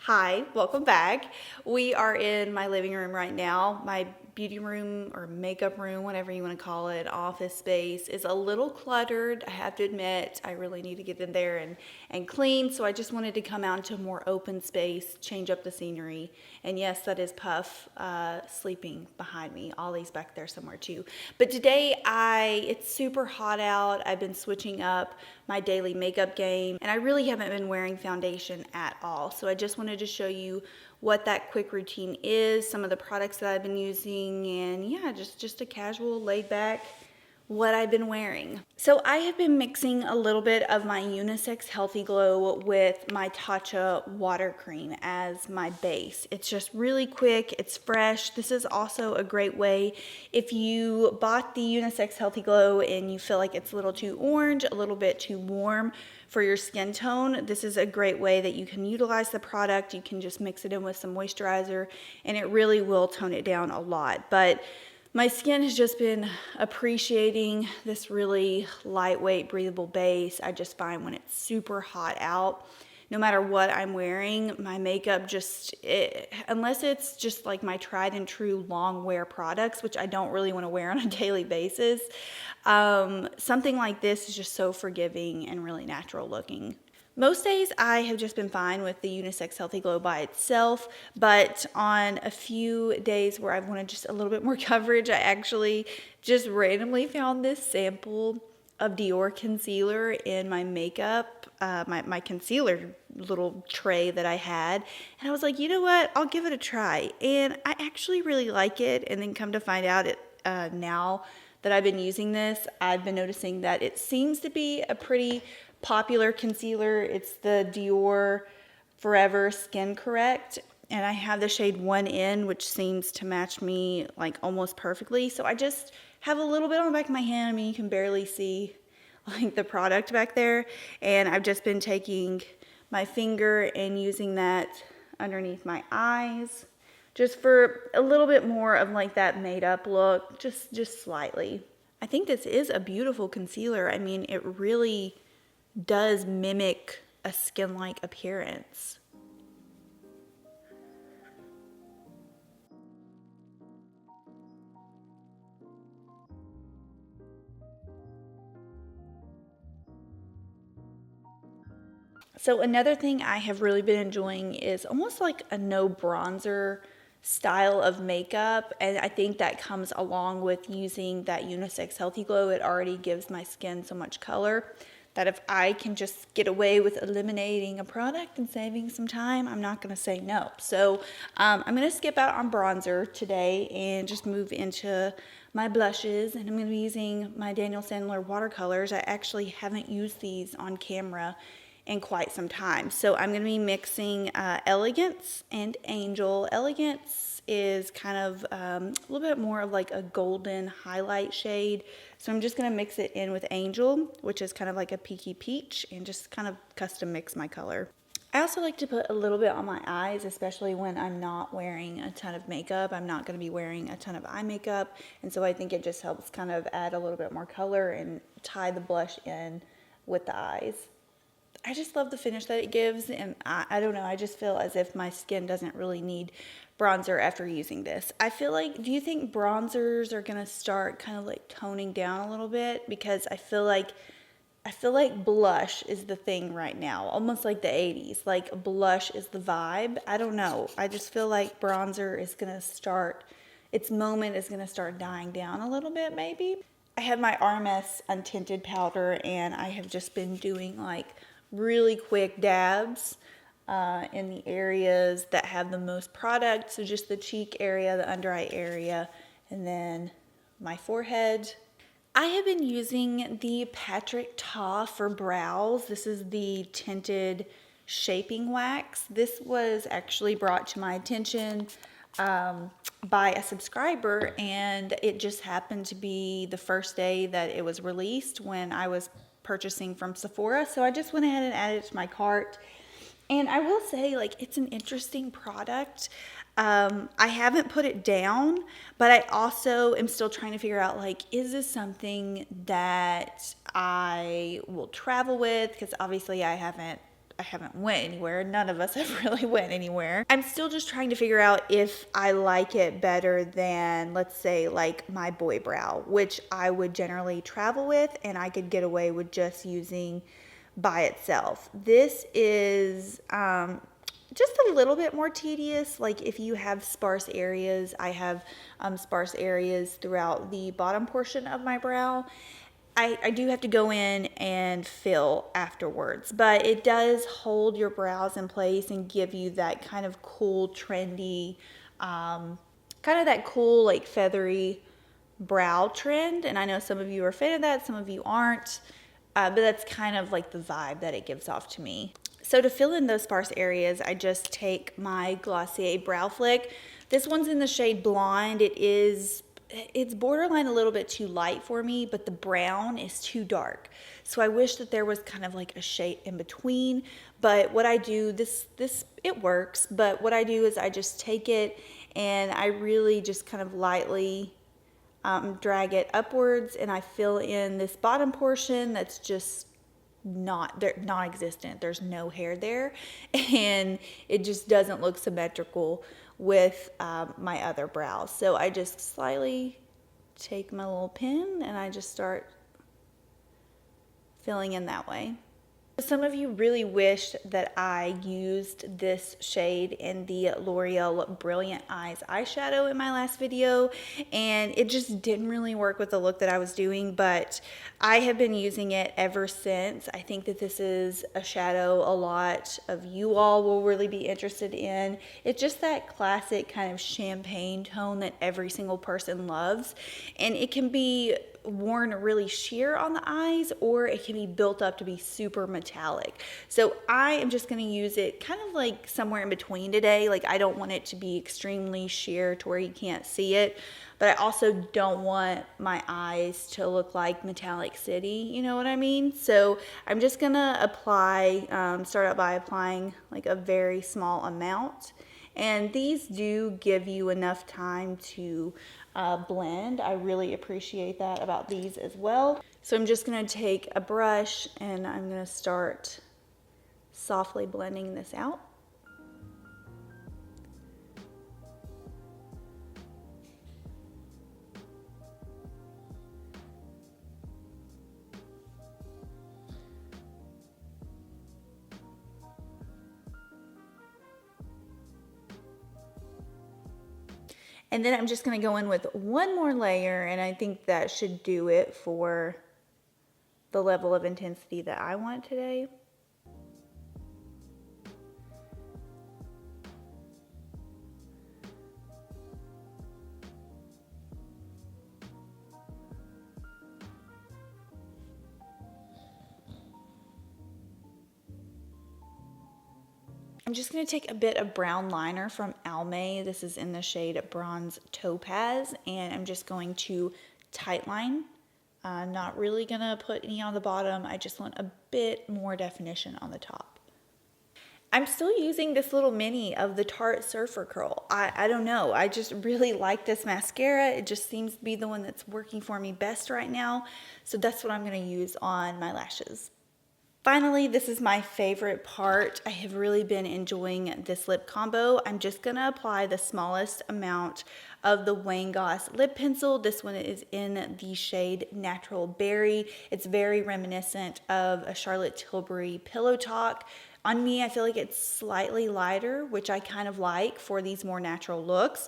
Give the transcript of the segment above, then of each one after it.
Hi, welcome back. We are in my living room right now. My beauty room or makeup room, whatever you want to call it, office space is a little cluttered. I have to admit, I really need to get in there and clean. So I just wanted to come out into a more open space, change up the scenery. And yes, that is Puff sleeping behind me. Ollie's back there somewhere too. But today it's super hot out. I've been switching up my daily makeup game and I really haven't been wearing foundation at all. So I just wanted to show you what that quick routine is, some of the products that I've been using, and yeah, just a casual, laid back, what I've been wearing. So I have been mixing a little bit of my Unisex Healthy Glow with my Tatcha Water Cream as my base. It's just really quick, it's fresh. This is also a great way if you bought the Unisex Healthy Glow and you feel like it's a little too orange, a little bit too warm for your skin tone. This is a great way that you can utilize the product. You can just mix it in with some moisturizer and it really will tone it down a lot. But my skin has just been appreciating this really lightweight, breathable base. I just find when it's super hot out, no matter what I'm wearing, my makeup unless it's just like my tried and true long wear products, which I don't really want to wear on a daily basis, something like this is just so forgiving and really natural looking. Most days I have just been fine with the Unisex Healthy Glow by itself, but on a few days where I've wanted just a little bit more coverage, I actually just randomly found this sample of Dior concealer in my makeup, my concealer little tray that I had, and I was like, you know what, I'll give it a try, and I actually really like it. And then come to find out now that I've been using this, I've been noticing that it seems to be a pretty popular concealer. It's the Dior Forever Skin Correct, and I have the shade 1N, which seems to match me like almost perfectly. So I just have a little bit on the back of my hand. I mean, you can barely see like the product back there, and I've just been taking my finger and using that underneath my eyes just for a little bit more of like that made up look, just slightly. I think this is a beautiful concealer. I mean, it really does mimic a skin-like appearance. So another thing I have really been enjoying is almost like a no bronzer style of makeup, and I think that comes along with using that Unisex Healthy Glow. It already gives my skin so much color that if I can just get away with eliminating a product and saving some time, I'm not going to say no. So I'm going to skip out on bronzer today and just move into my blushes, and I'm going to be using my Daniel Sandler watercolors. I actually haven't used these on camera in quite some time. So I'm going to be mixing Elegance and Angel. Elegance is kind of a little bit more of like a golden highlight shade. So I'm just going to mix it in with Angel, which is kind of like a peaky peach, and just kind of custom mix my color. I also like to put a little bit on my eyes, especially when I'm not wearing a ton of makeup. I'm not going to be wearing a ton of eye makeup, and so I think it just helps kind of add a little bit more color and tie the blush in with the eyes. I just love the finish that it gives, and I don't know, I just feel as if my skin doesn't really need bronzer after using this. I feel like, do you think bronzers are gonna start kind of like toning down a little bit? Because I feel like blush is the thing right now, almost like the 80s. Like blush is the vibe. I don't know. I just feel like bronzer is gonna start, its moment is gonna start dying down a little bit maybe. I have my RMS Untinted powder, and I have just been doing like really quick dabs in the areas that have the most product. So just the cheek area, the under eye area, and then my forehead. I have been using the Patrick Ta for brows. This is the tinted shaping wax. This was actually brought to my attention by a subscriber, and it just happened to be the first day that it was released when I was purchasing from Sephora. So I just went ahead and added it to my cart. And I will say, like, it's an interesting product. I haven't put it down, but I also am still trying to figure out, like, is this something that I will travel with? Because obviously I I haven't went anywhere. None of us have really went anywhere. I'm still just trying to figure out if I like it better than, let's say, like my Boy Brow, which I would generally travel with and I could get away with just using by itself. This is just a little bit more tedious. Like if you have sparse areas, I have sparse areas throughout the bottom portion of my brow. I do have to go in and fill afterwards, but it does hold your brows in place and give you that kind of cool, trendy, kind of that cool, like feathery brow trend. And I know some of you are a fan of that, some of you aren't, but that's kind of like the vibe that it gives off to me. So to fill in those sparse areas, I just take my Glossier Brow Flick. This one's in the shade Blonde. It's borderline a little bit too light for me, but the brown is too dark. So I wish that there was kind of like a shade in between. But what I do, it works, but what I do is I just take it and I really just kind of lightly drag it upwards, and I fill in this bottom portion that's just non-existent. There's no hair there, and it just doesn't look symmetrical with my other brows. So I just slightly take my little pen and I just start filling in that way. Some of you really wished that I used this shade in the L'Oreal Brilliant Eyes eyeshadow in my last video, and it just didn't really work with the look that I was doing, but I have been using it ever since. I think that this is a shadow a lot of you all will really be interested in. It's just that classic kind of champagne tone that every single person loves, and it can be worn really sheer on the eyes, or it can be built up to be super metallic. So I am just going to use it kind of like somewhere in between today. Like I don't want it to be extremely sheer to where you can't see it, but I also don't want my eyes to look like Metallic City, you know what I mean? So I'm just going to apply, start out by applying like a very small amount. And these do give you enough time to blend. I really appreciate that about these as well. So I'm just going to take a brush and I'm going to start softly blending this out. And then I'm just going to go in with one more layer, and I think that should do it for the level of intensity that I want today. I'm just going to take a bit of brown liner from Almay. This is in the shade Bronze Topaz, and I'm just going to tightline. Not really going to put any on the bottom. I just want a bit more definition on the top. I'm still using this little mini of the Tarte Surfer Curl. I don't know. I just really like this mascara. It just seems to be the one that's working for me best right now. So that's what I'm going to use on my lashes. Finally, this is my favorite part. I have really been enjoying this lip combo. I'm just going to apply the smallest amount of the Goss lip pencil. This one is in the shade Natural Berry. It's very reminiscent of a Charlotte Tilbury Pillow Talk. On me, I feel like it's slightly lighter, which I kind of like for these more natural looks.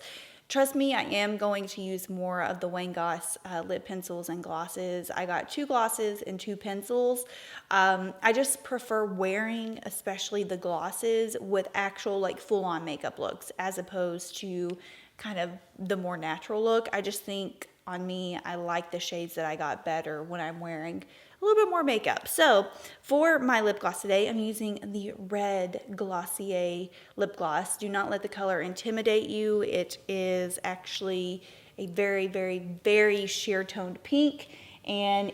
Trust me, I am going to use more of the Goss lip pencils and glosses. I got 2 glosses and 2 pencils. I just prefer wearing, especially the glosses, with actual like full-on makeup looks as opposed to kind of the more natural look. I just think on me, I like the shades that I got better when I'm wearing a little bit more makeup. So for my lip gloss today, I'm using the red Glossier Lip Gloss. Do not let the color intimidate you. It is actually a very, very, very sheer toned pink. And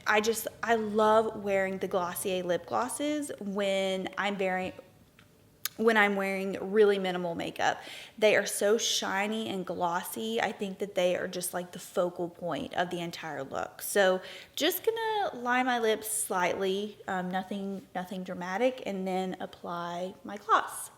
I love wearing the Glossier lip glosses when I'm when I'm wearing really minimal makeup. They are so shiny and glossy. I think that they are just like the focal point of the entire look. So just gonna line my lips slightly, nothing dramatic, and then apply my gloss.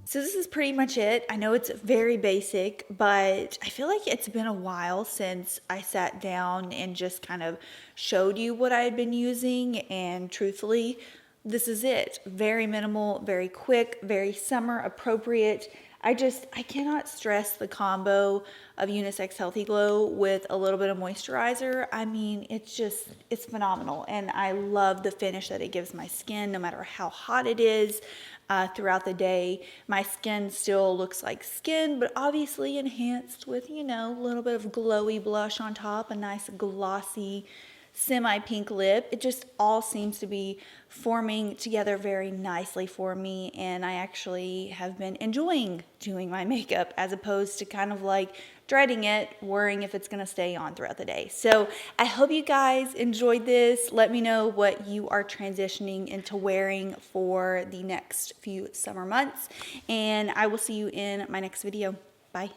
So this is pretty much it. I know it's very basic, but I feel like it's been a while since I sat down and just kind of showed you what I had been using, and truthfully, this is it. Very minimal, very quick, very summer appropriate. I cannot stress the combo of Unisex Healthy Glow with a little bit of moisturizer. I mean, it's phenomenal. And I love the finish that it gives my skin, no matter how hot it is throughout the day. My skin still looks like skin, but obviously enhanced with, you know, a little bit of glowy blush on top, a nice glossy semi-pink lip. It just all seems to be forming together very nicely for me, and I actually have been enjoying doing my makeup as opposed to kind of like dreading it, worrying if it's gonna stay on throughout the day. So I hope you guys enjoyed this. Let me know what you are transitioning into wearing for the next few summer months, and I will see you in my next video. Bye.